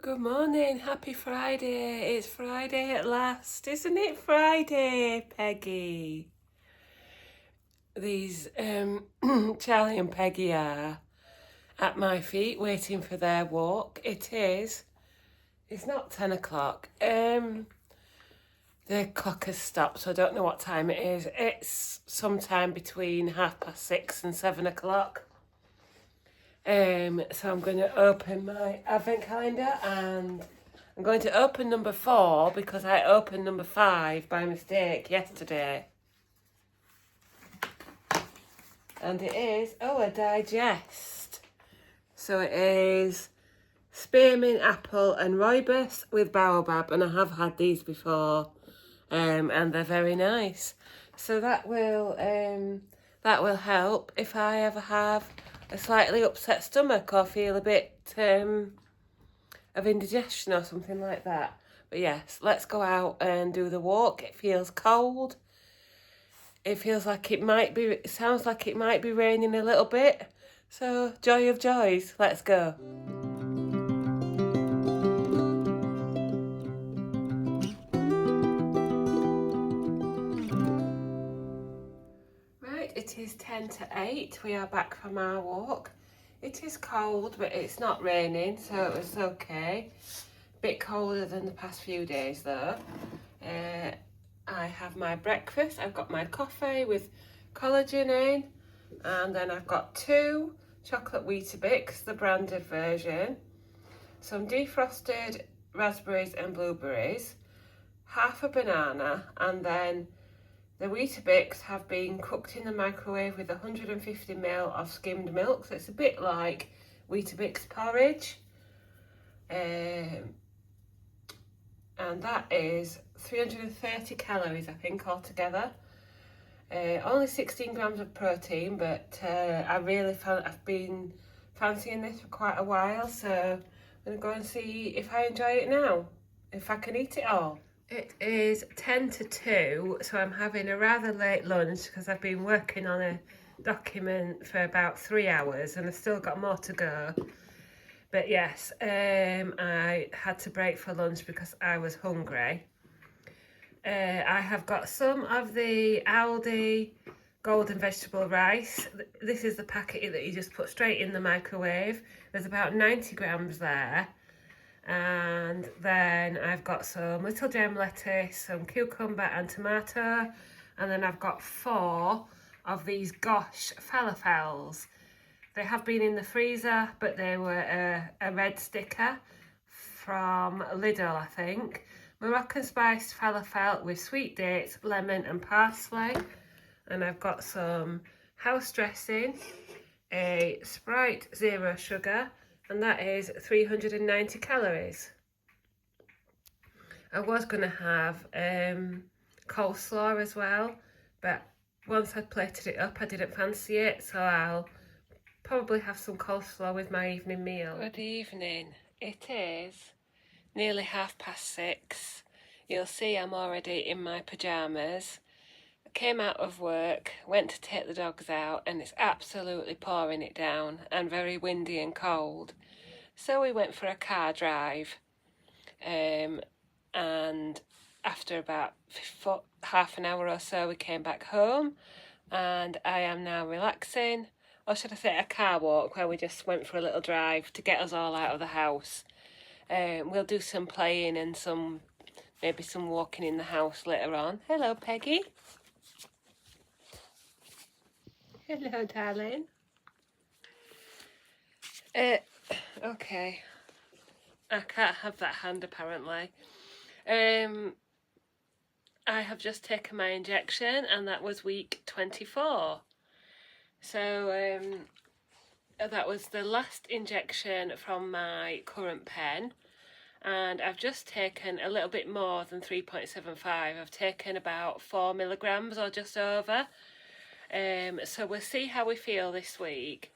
Good morning, happy Friday. It's Friday at last, isn't it Friday, Peggy? These Charlie and Peggy are at my feet waiting for their walk. It's not 10 o'clock. The clock has stopped, so I don't know what time it is. It's sometime between 6:30 and 7 o'clock. So I'm going to open my advent calendar and I'm going to open number 4 because I opened number 5 by mistake yesterday. And it is, a digest. So it is spearmint apple and rooibos with baobab, and I have had these before, and they're very nice. So that will help if I ever have a slightly upset stomach or feel a bit of indigestion or something like that. But yes, let's go out and do the walk. It feels cold. It feels like it sounds like it might be raining a little bit. So, joy of joys, let's go. Right, it is 10 to 8. We are back from our walk. It is cold, but it's not raining, so it's okay. Bit colder than the past few days though. I have my breakfast. I've got my coffee with collagen in, and then I've got 2 chocolate Weetabix, the branded version, some defrosted raspberries and blueberries, half a banana, and then the Weetabix have been cooked in the microwave with 150ml of skimmed milk, so it's a bit like Weetabix porridge. And that is 330 calories, I think, altogether. Only 16 grams of protein, but I've been fancying this for quite a while, so I'm going to go and see if I enjoy it now, if I can eat it all. It is 10 to 2, so I'm having a rather late lunch because I've been working on a document for about 3 hours and I've still got more to go. But yes, I had to break for lunch because I was hungry. I have got some of the Aldi golden vegetable rice. This is the packet that you just put straight in the microwave. There's about 90 grams there. And then I've got some little gem lettuce, some cucumber and tomato. And then I've got 4 of these Gosh falafels. They have been in the freezer, but they were a red sticker from Lidl, I think. Moroccan spiced falafel with sweet dates, lemon and parsley. And I've got some house dressing, a Sprite zero sugar, and that is 390 calories. I was going to have coleslaw as well, but once I'd plated it up, I didn't fancy it, so I'll probably have some coleslaw with my evening meal. Good evening. It is nearly 6:30. You'll see I'm already in my pyjamas. I came out of work, went to take the dogs out, and it's absolutely pouring it down and very windy and cold. So we went for a car drive, and after about half an hour or so we came back home, and I am now relaxing, or should I say a car walk, where we just went for a little drive to get us all out of the house. We'll do some playing and maybe some walking in the house later on. Hello, Peggy. Hello, darling. Okay. I can't have that hand apparently. I have just taken my injection and that was week 24. So that was the last injection from my current pen, and I've just taken a little bit more than 3.75. I've taken about 4 milligrams or just over. So we'll see how we feel this week.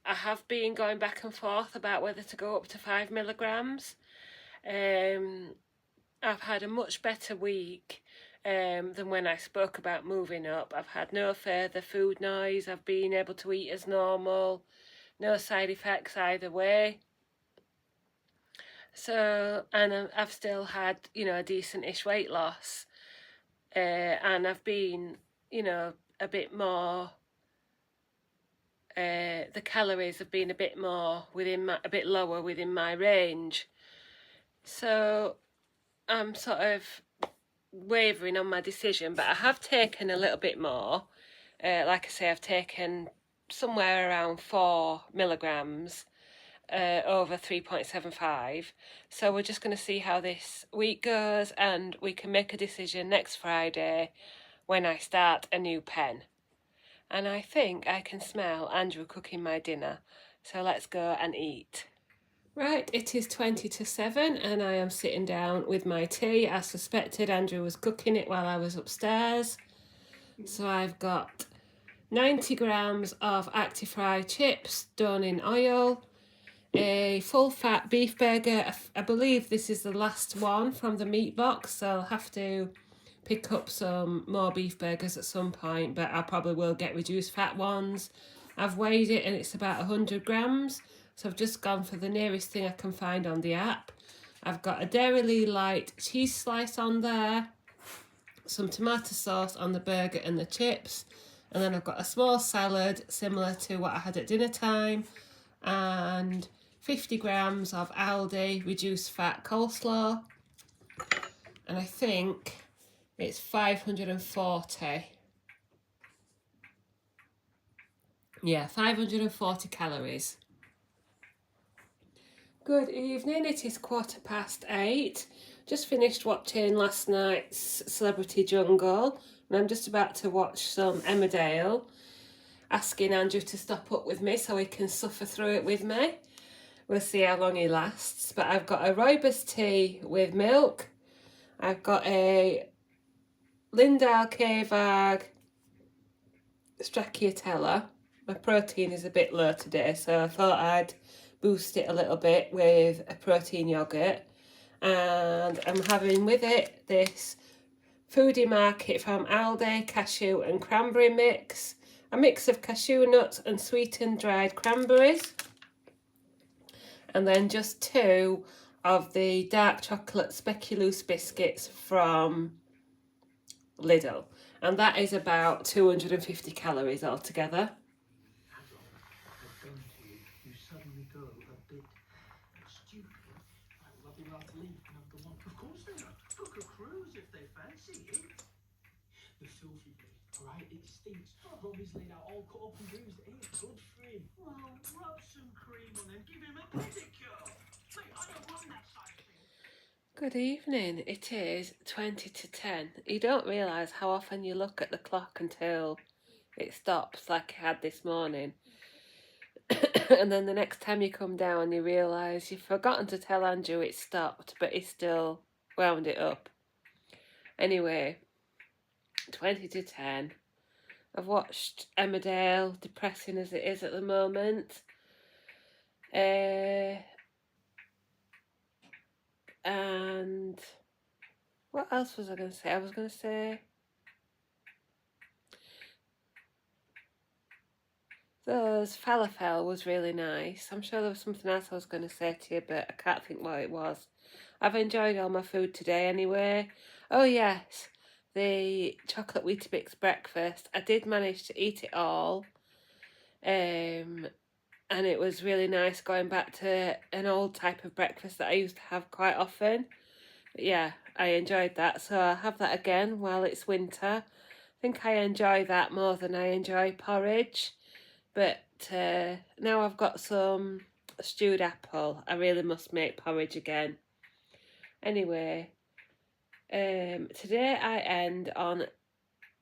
I have been going back and forth about whether to go up to 5 milligrams. I've had a much better week than when I spoke about moving up. I've had no further food noise. I've been able to eat as normal. No side effects either way. So, and I've still had, you know, a decent-ish weight loss. And I've been, you know, a bit more, the calories have been a bit more a bit lower within my range. So I'm sort of wavering on my decision, but I have taken a little bit more. Like I say, I've taken somewhere around 4 milligrams over 3.75. So we're just going to see how this week goes, and we can make a decision next Friday when I start a new pen. And I think I can smell Andrew cooking my dinner. So let's go and eat. Right, it is 20 to 7 and I am sitting down with my tea. As suspected, Andrew was cooking it while I was upstairs. So I've got 90 grams of Actifry chips done in oil, a full fat beef burger. I believe this is the last one from the meat box, so I'll have to pick up some more beef burgers at some point, but I probably will get reduced fat ones. I've weighed it and it's about 100 grams, so I've just gone for the nearest thing I can find on the app. I've got a Dairy Light cheese slice on there, some tomato sauce on the burger and the chips, and then I've got a small salad similar to what I had at dinner time, and 50 grams of Aldi reduced fat coleslaw, and I think it's 540. Yeah, 540 calories. Good evening, it is 8:15. Just finished watching last night's Celebrity Jungle, and I'm just about to watch some Emmerdale, asking Andrew to stop up with me so he can suffer through it with me. We'll see how long he lasts. But I've got a rooibos tea with milk. I've got a Lindale K-Vag Stracciatella. My protein is a bit low today, so I thought I'd boost it a little bit with a protein yogurt. And I'm having with it this Foodie Market from Aldi cashew and cranberry mix, a mix of cashew nuts and sweetened dried cranberries, and then just 2 of the dark chocolate speculoos biscuits from Lidl, and that is about 250 calories altogether. The filthy thing, alright? It stinks. Robbie's laid out all cut up and bruised. It ain't good for him. Well, rub some cream on him. Give him a pedicure. Mate, I don't want that side of thing. Good evening. It is 20 to 10. You don't realise how often you look at the clock until it stops, like I had this morning. And then the next time you come down, you realise you've forgotten to tell Andrew it stopped, but he still wound it up. Anyway, 20 to 10. I've watched Emmerdale, depressing as it is at the moment. And what else was I going to say? I was going to say those falafel was really nice. I'm sure there was something else I was going to say to you, but I can't think what it was. I've enjoyed all my food today anyway. Oh yes, the chocolate Weetabix breakfast. I did manage to eat it all. And it was really nice going back to an old type of breakfast that I used to have quite often. But yeah, I enjoyed that, so I'll have that again while it's winter. I think I enjoy that more than I enjoy porridge. But now I've got some stewed apple, I really must make porridge again. Anyway, today I end on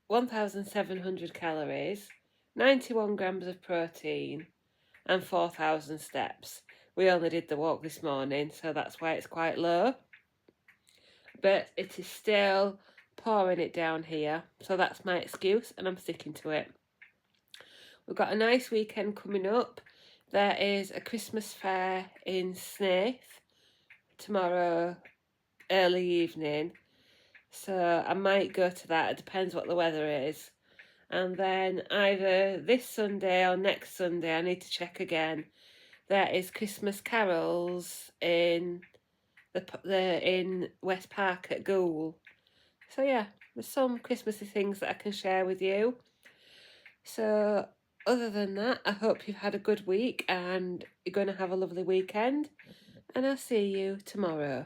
1,700 calories, 91 grams of protein, and 4,000 steps. We only did the walk this morning, so that's why it's quite low. But it is still pouring it down here, so that's my excuse, and I'm sticking to it. We've got a nice weekend coming up. There is a Christmas fair in Snaith tomorrow early evening, so I might go to that. It depends what the weather is. And then either this Sunday or next Sunday, I need to check again, there is Christmas carols in in West Park at Goole. So yeah, there's some Christmassy things that I can share with you. So other than that, I hope you've had a good week and you're going to have a lovely weekend. And I'll see you tomorrow.